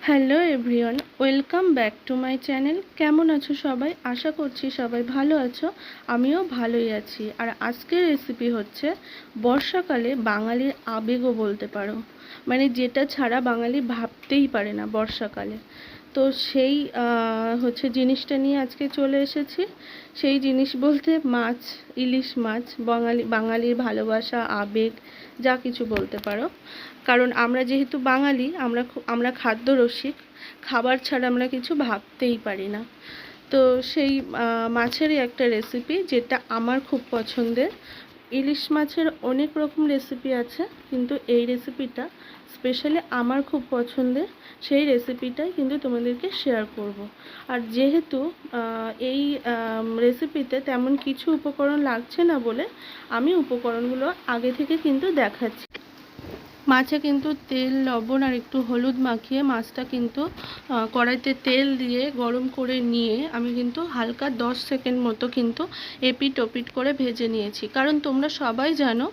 Hello everyone, welcome back to my channel. কেমন আছো সবাই? আশা করছি সবাই ভালো আছো। আমিও ভালোই আছি। আর আজকের রেসিপি হচ্ছে বর্ষাকালে বাঙালির আবেগও বলতে পারো, মানে যেটা ছাড়া বাঙালি ভাবতেই পারে না বর্ষাকালে। তো সেই হচ্ছে জিনিসটা নিয়ে আজকে চলে এসেছি। সেই জিনিস বলতে মাছ, ইলিশ মাছ। বাঙালির ভালোবাসা, আবেগ, যা কিছু বলতে পারো। কারণ আমরা যেহেতু বাঙালি, আমরা খাদ্য রসিক। খাবার ছাড়া আমরা কিছু ভাবতেই পারি না। তো সেই মাছেরই একটা রেসিপি যেটা আমার খুব পছন্দের। ইলিশ মাছের অনেক রকম রেসিপি আছে, কিন্তু এই রেসিপিটা স্পেশালি আমার খুব পছন্দের। সেই রেসিপিটাই কিন্তু তোমাদেরকে শেয়ার করব। আর যেহেতু এই রেসিপিতে তেমন কিছু উপকরণ লাগছে না বলে আমি উপকরণগুলো আগে থেকে কিন্তু দেখাচ্ছি। মাছে কিন্তু তেল, লবণ আর একটু হলুদ মাখিয়ে মাছটা কিন্তু কড়াইতে তেল দিয়ে গরম করে নিয়ে আমি কিন্তু হালকা 10 সেকেন্ড মতো কিন্তু এপিট ওপিট করে ভেজে নিয়েছি। কারণ তোমরা সবাই জানো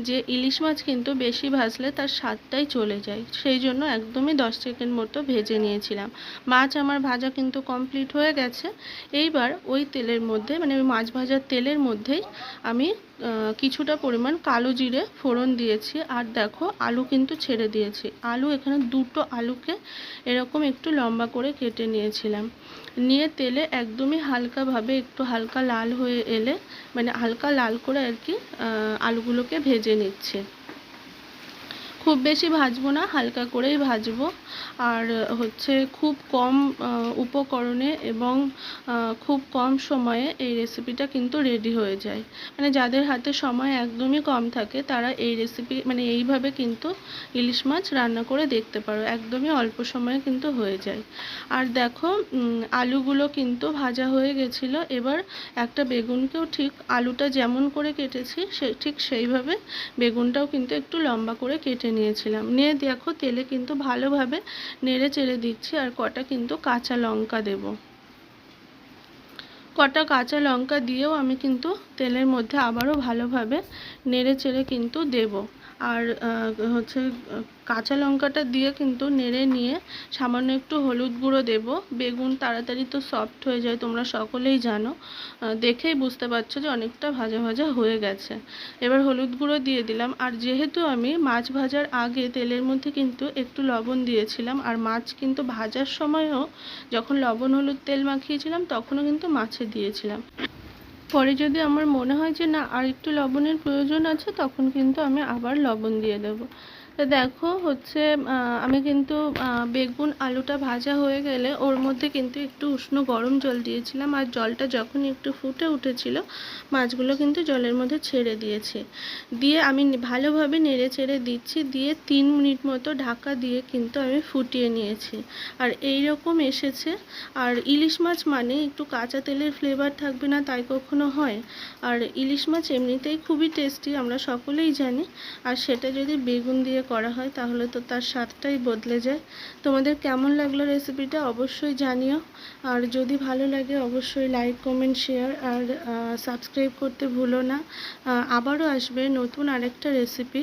যে ইলিশ মাছ কিন্তু বেশি ভাজলে তার স্বাদটাই চলে যায়, সেই জন্য একদমই 10 সেকেন্ড মতো ভেজে নিয়েছিলাম। মাছ আমার ভাজা কিন্তু কমপ্লিট হয়ে গেছে। এইবার ওই তেলের মধ্যে, মানে ওই মাছ ভাজার তেলের মধ্যেই আমি কিছুটা পরিমাণ কালো জিরে ফোড়ন দিয়েছি। আর দেখো আলু কিন্তু ছেড়ে দিয়েছি। আলু এখানে দুটো আলুকে এরকম একটু লম্বা করে কেটে নিয়েছিলাম। নিয়ে তেলে একদমই হালকাভাবে একটু হালকা লাল হয়ে এলে, মানে হালকা লাল করে আর কি আলুগুলোকে ভেজে নিচ্ছে। খুব বেশি ভাজবো না, হালকা করেই ভাজবো। আর হচ্ছে খুব কম উপকরণে এবং খুব কম সময়ে এই রেসিপিটা কিন্তু রেডি হয়ে যায়। মানে যাদের হাতে সময় একদমই কম থাকে তারা এই রেসিপি, মানে এইভাবে কিন্তু ইলিশ মাছ রান্না করে দেখতে পারো, একদমই অল্প সময়ে কিন্তু হয়ে যায়। আর দেখো আলুগুলো কিন্তু ভাজা হয়ে গেছিলো। এবার একটা বেগুনকেও ঠিক আলুটা যেমন করে কেটেছি ঠিক সেইভাবে বেগুনটাও কিন্তু একটু লম্বা করে কেটে নিয়েছিলাম। নিয়ে দেখো তেলে কিন্তু ভালোভাবে নেড়ে চেড়ে দিচ্ছি। আর কটা কিন্তু কাঁচা লঙ্কা দেব। কটা কাঁচা লঙ্কা দিয়েও আমি কিন্তু তেলের মধ্যে আবারও ভালোভাবে নেড়ে চেড়ে কিন্তু দেব। আর হচ্ছে কাঁচা লঙ্কাটা দিয়ে কিন্তু নেড়ে নিয়ে সামান্য একটু হলুদ গুঁড়ো দেব। বেগুন তাড়াতাড়ি তো সফট হয়ে যায়, তোমরা সকলেই জানো। দেখেই বুঝতে পারছো যে অনেকটা ভাজা ভাজা হয়ে গেছে। এবার হলুদ গুঁড়ো দিয়ে দিলাম। আর যেহেতু আমি মাছ ভাজার আগে তেলের মধ্যে কিন্তু একটু লবণ দিয়েছিলাম, আর মাছ কিন্তু ভাজার সময়ও যখন লবণ হলুদ তেল মাখিয়েছিলাম তখনও কিন্তু মাছে দিয়েছিলাম। পরে যদি আমার মনে হয় যে না আর একটু লবণের প্রয়োজন আছে, তখন কিন্তু আমি আবার লবণ দিয়ে দেবো। তো দেখো হচ্ছে আমি কিন্তু বেগুন আলুটা ভাজা হয়ে গেলে ওর মধ্যে কিন্তু একটু উষ্ণ গরম জল দিয়েছিলাম। আর জলটা যখন একটু ফুটে উঠেছিল মাছগুলো কিন্তু জলের মধ্যে ছেড়ে দিয়েছি। দিয়ে আমি ভালোভাবে নেড়ে চেড়ে দিচ্ছি। দিয়ে 3 মিনিট মতো ঢাকা দিয়ে কিন্তু আমি ফুটিয়ে নিয়েছি। আর এই রকম এসেছে। আর ইলিশ মাছ মানে একটু কাঁচা তেলের ফ্লেভার থাকবে না তাই কখনো হয়? আর ইলিশ মাছ এমনিতেই খুবই টেস্টি, আমরা সকলেই জানি। আর সেটা যদি বেগুন দিয়ে করা হয় তাহলে তো তার স্বাদটাই বদলে যায়। তোমাদের কেমন লাগলো রেসিপিটা অবশ্যই জানিও। আর যদি ভালো লাগে অবশ্যই লাইক, কমেন্ট, শেয়ার আর সাবস্ক্রাইব করতে ভুলো না। আবারও আসবে নতুন আরেকটা রেসিপি।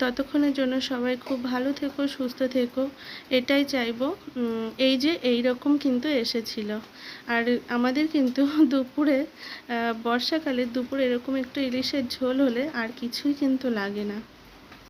ততক্ষণের জন্য সবাই খুব ভালো থেকো, সুস্থ থেকো, এটাই চাইবো। এই যে এই রকম কিন্তু এসেছিল। আর আমাদের কিন্তু দুপুরে বর্ষাকালে দুপুরে এরকম একটু ইলিশের ঝোল হলে আর কিছুই কিন্তু লাগে না।